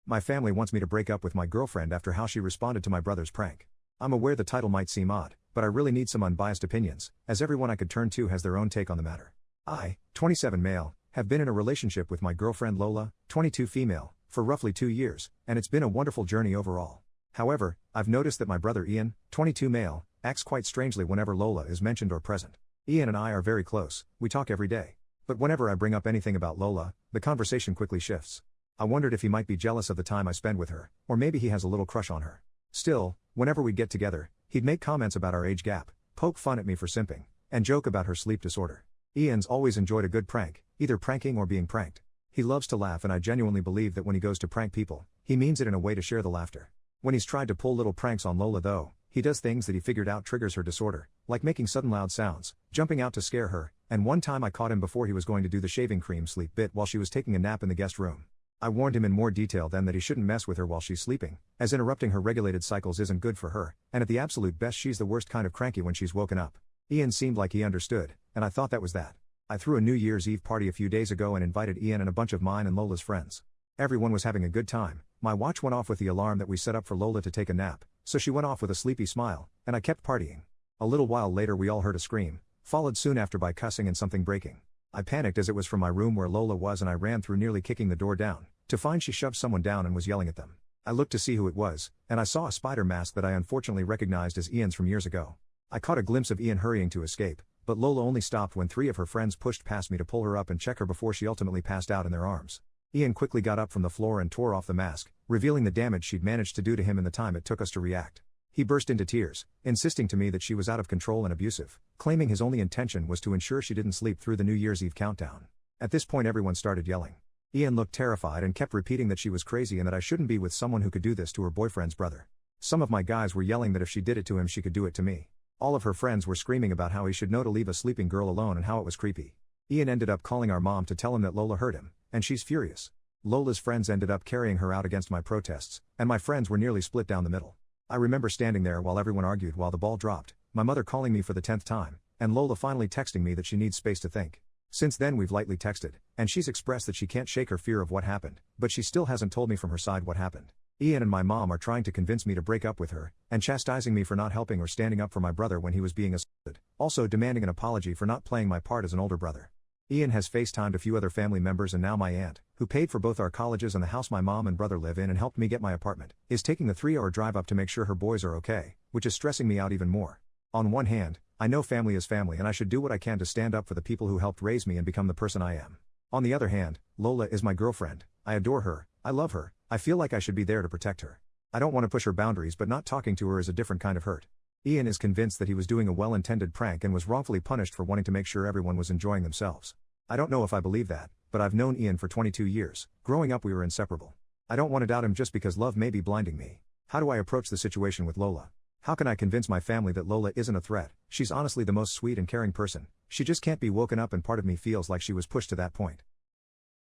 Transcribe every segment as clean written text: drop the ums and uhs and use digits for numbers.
My family wants me to break up with my girlfriend after how she responded to my brother's prank. I'm aware the title might seem odd, but I really need some unbiased opinions, as everyone I could turn to has their own take on the matter. I, 27 male, have been in a relationship with my girlfriend Lola, 22 female, for roughly 2 years, and it's been a wonderful journey overall. However, I've noticed that my brother Ian, 22 male, acts quite strangely whenever Lola is mentioned or present. Ian and I are very close, we talk every day. But whenever I bring up anything about Lola, the conversation quickly shifts. I wondered if he might be jealous of the time I spend with her, or maybe he has a little crush on her. Still, whenever we'd get together, he'd make comments about our age gap, poke fun at me for simping, and joke about her sleep disorder. Ian's always enjoyed a good prank, either pranking or being pranked. He loves to laugh, and I genuinely believe that when he goes to prank people, he means it in a way to share the laughter. When he's tried to pull little pranks on Lola though, he does things that he figured out triggers her disorder, like making sudden loud sounds, jumping out to scare her, and one time I caught him before he was going to do the shaving cream sleep bit while she was taking a nap in the guest room. I warned him in more detail then that he shouldn't mess with her while she's sleeping, as interrupting her regulated cycles isn't good for her, and at the absolute best she's the worst kind of cranky when she's woken up. Ian seemed like he understood, and I thought that was that. I threw a New Year's Eve party a few days ago and invited Ian and a bunch of mine and Lola's friends. Everyone was having a good time. My watch went off with the alarm that we set up for Lola to take a nap, so she went off with a sleepy smile, and I kept partying. A little while later we all heard a scream, followed soon after by cussing and something breaking. I panicked as it was from my room where Lola was, and I ran through nearly kicking the door down, to find she shoved someone down and was yelling at them. I looked to see who it was, and I saw a spider mask that I unfortunately recognized as Ian's from years ago. I caught a glimpse of Ian hurrying to escape, but Lola only stopped when 3 of her friends pushed past me to pull her up and check her before she ultimately passed out in their arms. Ian quickly got up from the floor and tore off the mask, revealing the damage she'd managed to do to him in the time it took us to react. He burst into tears, insisting to me that she was out of control and abusive, claiming his only intention was to ensure she didn't sleep through the New Year's Eve countdown. At this point everyone started yelling. Ian looked terrified and kept repeating that she was crazy and that I shouldn't be with someone who could do this to her boyfriend's brother. Some of my guys were yelling that if she did it to him she could do it to me. All of her friends were screaming about how he should know to leave a sleeping girl alone and how it was creepy. Ian ended up calling our mom to tell him that Lola hurt him, and she's furious. Lola's friends ended up carrying her out against my protests, and my friends were nearly split down the middle. I remember standing there while everyone argued while the ball dropped, my mother calling me for the 10th time, and Lola finally texting me that she needs space to think. Since then we've lightly texted, and she's expressed that she can't shake her fear of what happened, but she still hasn't told me from her side what happened. Ian and my mom are trying to convince me to break up with her, and chastising me for not helping or standing up for my brother when he was being assaulted, also demanding an apology for not playing my part as an older brother. Ian has FaceTimed a few other family members, and now my aunt, who paid for both our colleges and the house my mom and brother live in and helped me get my apartment, is taking the 3-hour drive up to make sure her boys are okay, which is stressing me out even more. On one hand, I know family is family and I should do what I can to stand up for the people who helped raise me and become the person I am. On the other hand, Lola is my girlfriend, I adore her, I love her, I feel like I should be there to protect her. I don't want to push her boundaries, but not talking to her is a different kind of hurt. Ian is convinced that he was doing a well-intended prank and was wrongfully punished for wanting to make sure everyone was enjoying themselves. I don't know if I believe that, but I've known Ian for 22 years, growing up we were inseparable. I don't want to doubt him just because love may be blinding me. How do I approach the situation with Lola? How can I convince my family that Lola isn't a threat? She's honestly the most sweet and caring person, she just can't be woken up and part of me feels like she was pushed to that point.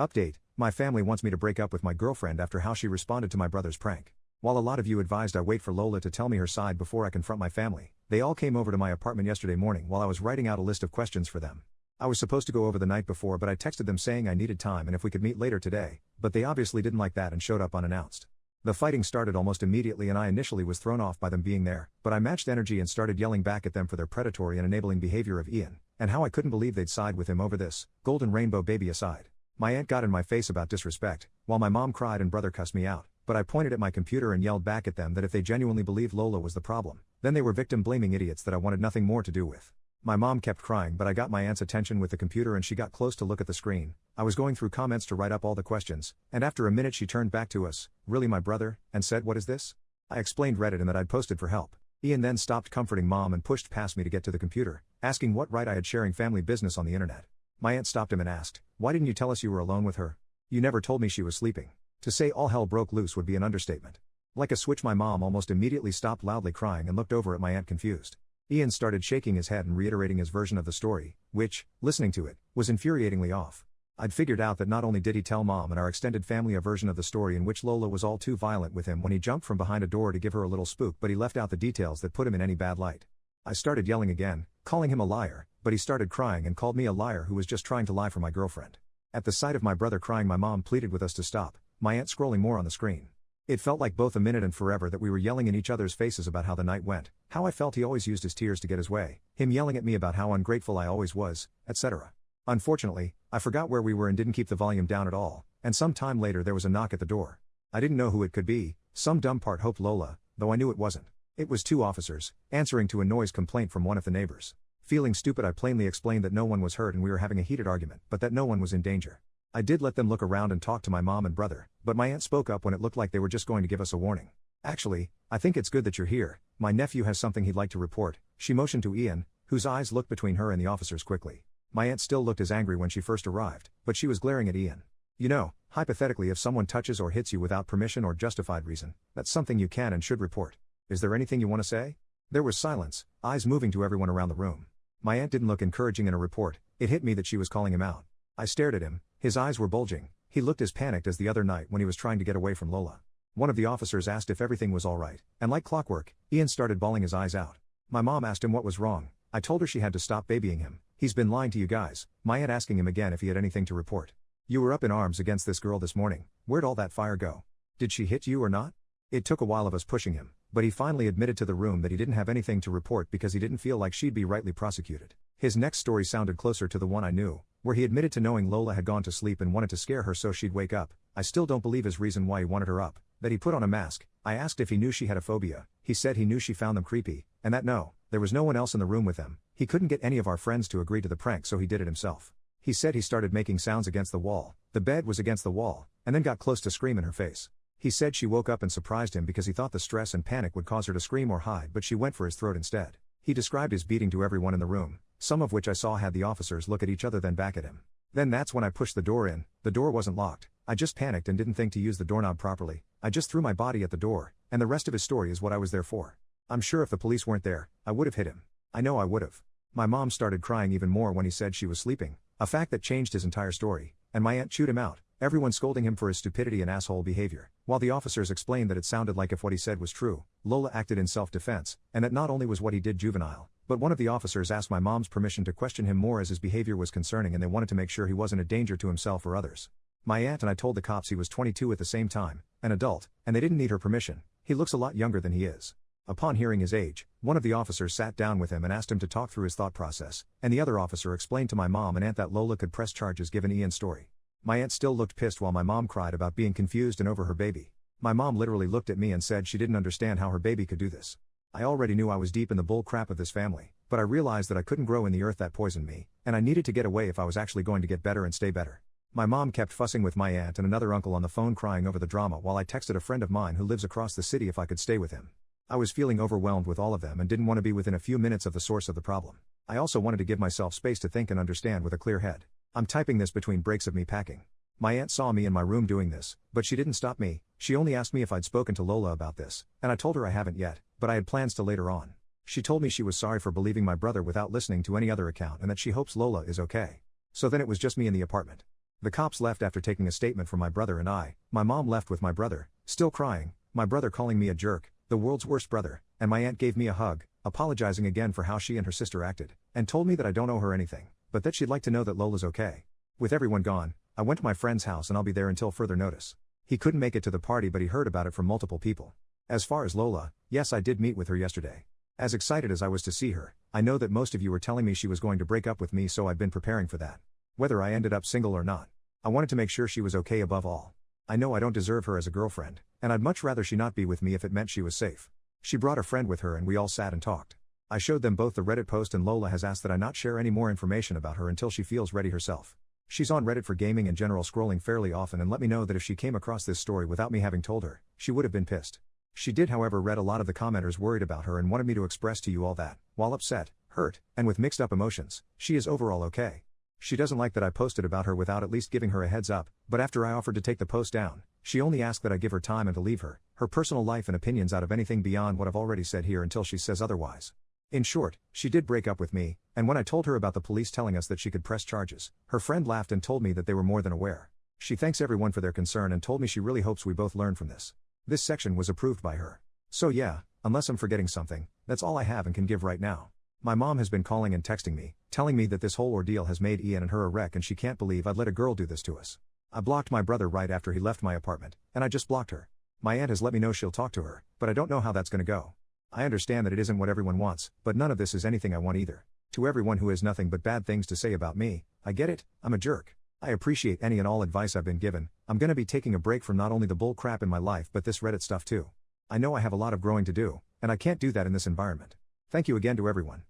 Update, my family wants me to break up with my girlfriend after how she responded to my brother's prank. While a lot of you advised I wait for Lola to tell me her side before I confront my family, they all came over to my apartment yesterday morning while I was writing out a list of questions for them. I was supposed to go over the night before, but I texted them saying I needed time and if we could meet later today, but they obviously didn't like that and showed up unannounced. The fighting started almost immediately and I initially was thrown off by them being there, but I matched energy and started yelling back at them for their predatory and enabling behavior of Ian, and how I couldn't believe they'd side with him over this, golden rainbow baby aside. My aunt got in my face about disrespect, while my mom cried and brother cussed me out, but I pointed at my computer and yelled back at them that if they genuinely believed Lola was the problem, then they were victim-blaming idiots that I wanted nothing more to do with. My mom kept crying, but I got my aunt's attention with the computer and she got close to look at the screen. I was going through comments to write up all the questions, and after a minute she turned back to us, "Really my brother?" and said, "What is this?" I explained Reddit and that I'd posted for help. Ian then stopped comforting mom and pushed past me to get to the computer, asking what right I had sharing family business on the internet. My aunt stopped him and asked, "Why didn't you tell us you were alone with her? You never told me she was sleeping." To say all hell broke loose would be an understatement. Like a switch my mom almost immediately stopped loudly crying and looked over at my aunt confused. Ian started shaking his head and reiterating his version of the story, which, listening to it, was infuriatingly off. I'd figured out that not only did he tell mom and our extended family a version of the story in which Lola was all too violent with him when he jumped from behind a door to give her a little spook, but he left out the details that put him in any bad light. I started yelling again, calling him a liar, but he started crying and called me a liar who was just trying to lie for my girlfriend. At the sight of my brother crying, my mom pleaded with us to stop, my aunt scrolling more on the screen. It felt like both a minute and forever that we were yelling in each other's faces about how the night went, how I felt he always used his tears to get his way, him yelling at me about how ungrateful I always was, etc. Unfortunately, I forgot where we were and didn't keep the volume down at all, and some time later there was a knock at the door. I didn't know who it could be, some dumb part hoped Lola, though I knew it wasn't. It was two officers, answering to a noise complaint from one of the neighbors. Feeling stupid, I plainly explained that no one was hurt and we were having a heated argument, but that no one was in danger. I did let them look around and talk to my mom and brother, but my aunt spoke up when it looked like they were just going to give us a warning. Actually, I think it's good that you're here, my nephew has something he'd like to report, she motioned to Ian, whose eyes looked between her and the officers quickly. My aunt still looked as angry when she first arrived, but she was glaring at Ian. You know, hypothetically, if someone touches or hits you without permission or justified reason, that's something you can and should report. Is there anything you want to say? There was silence, eyes moving to everyone around the room. My aunt didn't look encouraging in a report, it hit me that she was calling him out. I stared at him, his eyes were bulging, he looked as panicked as the other night when he was trying to get away from Lola. One of the officers asked if everything was alright, and like clockwork, Ian started bawling his eyes out. My mom asked him what was wrong, I told her she had to stop babying him. He's been lying to you guys. My aunt asking him again if he had anything to report. You were up in arms against this girl this morning, where'd all that fire go? Did she hit you or not? It took a while of us pushing him, but he finally admitted to the room that he didn't have anything to report because he didn't feel like she'd be rightly prosecuted. His next story sounded closer to the one I knew, where he admitted to knowing Lola had gone to sleep and wanted to scare her so she'd wake up. I still don't believe his reason why he wanted her up, that he put on a mask. I asked if he knew she had a phobia, he said he knew she found them creepy, and that no, there was no one else in the room with them. He couldn't get any of our friends to agree to the prank so he did it himself. He said he started making sounds against the wall, the bed was against the wall, and then got close to scream in her face. He said she woke up and surprised him because he thought the stress and panic would cause her to scream or hide, but she went for his throat instead. He described his beating to everyone in the room, some of which I saw had the officers look at each other then back at him. Then that's when I pushed the door in, the door wasn't locked, I just panicked and didn't think to use the doorknob properly, I just threw my body at the door, and the rest of his story is what I was there for. I'm sure if the police weren't there, I would have hit him. I know I would have. My mom started crying even more when he said she was sleeping, a fact that changed his entire story, and my aunt chewed him out, everyone scolding him for his stupidity and asshole behavior, while the officers explained that it sounded like if what he said was true, Lola acted in self-defense, and that not only was what he did juvenile, but one of the officers asked my mom's permission to question him more as his behavior was concerning and they wanted to make sure he wasn't a danger to himself or others. My aunt and I told the cops he was 22 at the same time, an adult, and they didn't need her permission. He looks a lot younger than he is. Upon hearing his age, one of the officers sat down with him and asked him to talk through his thought process, and the other officer explained to my mom and aunt that Lola could press charges given Ian's story. My aunt still looked pissed while my mom cried about being confused and over her baby. My mom literally looked at me and said she didn't understand how her baby could do this. I already knew I was deep in the bull crap of this family, but I realized that I couldn't grow in the earth that poisoned me, and I needed to get away if I was actually going to get better and stay better. My mom kept fussing with my aunt and another uncle on the phone crying over the drama while I texted a friend of mine who lives across the city if I could stay with him. I was feeling overwhelmed with all of them and didn't want to be within a few minutes of the source of the problem. I also wanted to give myself space to think and understand with a clear head. I'm typing this between breaks of me packing. My aunt saw me in my room doing this, but she didn't stop me. She only asked me if I'd spoken to Lola about this, and I told her I haven't yet, but I had plans to later on. She told me she was sorry for believing my brother without listening to any other account and that she hopes Lola is okay. So then it was just me in the apartment. The cops left after taking a statement from my brother and I. My mom left with my brother, still crying, my brother calling me a jerk, the world's worst brother, and my aunt gave me a hug, apologizing again for how she and her sister acted, and told me that I don't owe her anything, but that she'd like to know that Lola's okay. With everyone gone, I went to my friend's house and I'll be there until further notice. He couldn't make it to the party but he heard about it from multiple people. As far as Lola, yes, I did meet with her yesterday. As excited as I was to see her, I know that most of you were telling me she was going to break up with me, so I'd been preparing for that. Whether I ended up single or not, I wanted to make sure she was okay above all. I know I don't deserve her as a girlfriend, and I'd much rather she not be with me if it meant she was safe. She brought a friend with her and we all sat and talked. I showed them both the Reddit post and Lola has asked that I not share any more information about her until she feels ready herself. She's on Reddit for gaming and general scrolling fairly often and let me know that if she came across this story without me having told her, she would have been pissed. She did however read a lot of the commenters worried about her and wanted me to express to you all that, while upset, hurt, and with mixed up emotions, she is overall okay. She doesn't like that I posted about her without at least giving her a heads up, but after I offered to take the post down, she only asked that I give her time and to leave her personal life and opinions out of anything beyond what I've already said here until she says otherwise. In short, she did break up with me, and when I told her about the police telling us that she could press charges, her friend laughed and told me that they were more than aware. She thanks everyone for their concern and told me she really hopes we both learn from this. This section was approved by her. So yeah, unless I'm forgetting something, that's all I have and can give right now. My mom has been calling and texting me, telling me that this whole ordeal has made Ian and her a wreck and she can't believe I'd let a girl do this to us. I blocked my brother right after he left my apartment, and I just blocked her. My aunt has let me know she'll talk to her, but I don't know how that's gonna go. I understand that it isn't what everyone wants, but none of this is anything I want either. To everyone who has nothing but bad things to say about me, I get it, I'm a jerk. I appreciate any and all advice I've been given. I'm gonna be taking a break from not only the bull crap in my life but this Reddit stuff too. I know I have a lot of growing to do, and I can't do that in this environment. Thank you again to everyone.